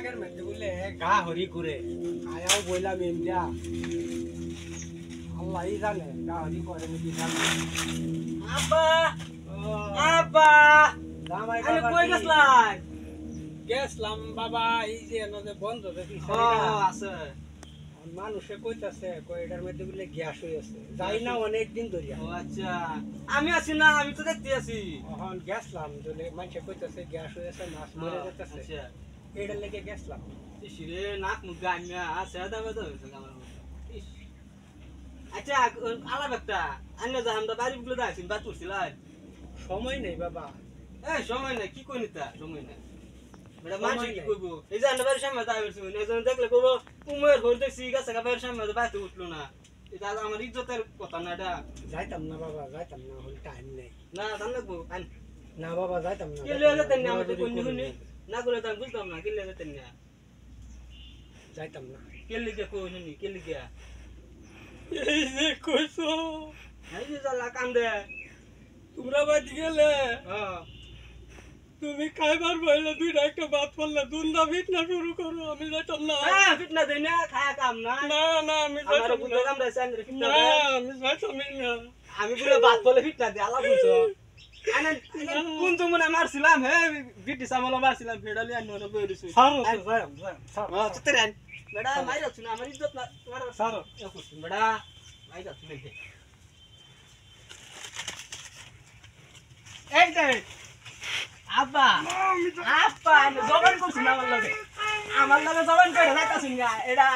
বাগের মধ্যে বলে গা হরি করে আয়াও বইলাম ইন্ডিয়া আল্লাহই জানে গা হরি করে নাকি জানে আব্বা আব্বা জামাই আরে বাবা কই গেছলাই গেছলাম বাবা এই যে এনে বন্ধ দেখি আছে মানুষে কইতাছে কয়টার মধ্যে বলে গ্যাস হয়ে আছে যাই না অনেক দিন ধরিয়া ও আচ্ছা আমি আছি না আমি তো দেখতে আছি এখন গেছলাম বলে মানুষে কইতাছে গ্যাস হয়ে আছে মাছ মরে যেতেছে আচ্ছা এটার লেগে গেছলাম ইসরে নাক মুখ গাইনা আছে দাবা তো আমার ইস আচ্ছা আলা বেটা আন্না যা আমরা বাড়ি গুলো দাইছি বাত করছিলাই সময় নেই বাবা এই সময় নাই কি কই নিতা সময় নাই বেটা সময় মাছ কি নাই। কইবো এই যে আন্না বাড়ির সামনে দাই বলছি এজন দেখলে কইবো উমের ঘর দেখছি গাছে বাড়ির সামনে বাইতে উঠলো না এটা আমার ইজ্জতের কথা না এটা যাইতাম না বাবা যাইতাম না হল টাইম নেই না জান লাগবো আন না বাবা যাইতাম না কেলে যেতেন না আমাদের কোন হুনি না করে তো আমি বুঝতাম না কেলে যেতেন না যাইতাম না কেলে কে কোন হুনি কেলে কে এই যে কইছো এই যে জালা কান্দে তোমরা বাদ গেলে হ্যাঁ তুমি খাইবার বইলে দুইটা একটা ভাত পড়লে দুন্দা ফিটনা শুরু করো আমি যাইতাম না হ্যাঁ ফিটনা দেই না খায়া কাম না না না আমি আমার যাইতাম বুঝে না কামড়াইছে আমি ফিটনা না দেই আমি যাইতামই না আমি পুরো বাত বলে ফিটনা দেই আলা বুঝছো আনে কোন তো মনে মারছিলাম হে বিটি সামলা মারছিলাম ফেডালি আনি ওরে বই দিছি সারো যাইম সারো হ্যাঁ চুতের আন বেড়া মাইরা ছুনা আমার ইজ্জত না তোমার সারো বেড়া মাইরা ছুনে দে এই দে আব্বা আব্বা জবান করছিস না আমার লগে জবান করে রাখাছিস না এটা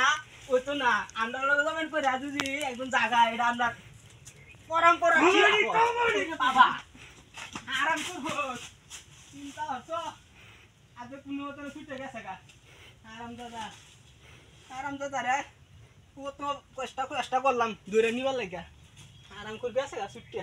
ওই তো না আমরা লগে জবান করে আজুজি একদম জায়গা এটা আমরা পরম্পরা বাবা আরাম করবো চিন্তা হতো আজ কোনো তোর ছুটে গেছে গা আরাম দাদা রে ও তো কষ্ট করলাম দূরে নিবার লাগে আরাম করে গেছে গা ছুটে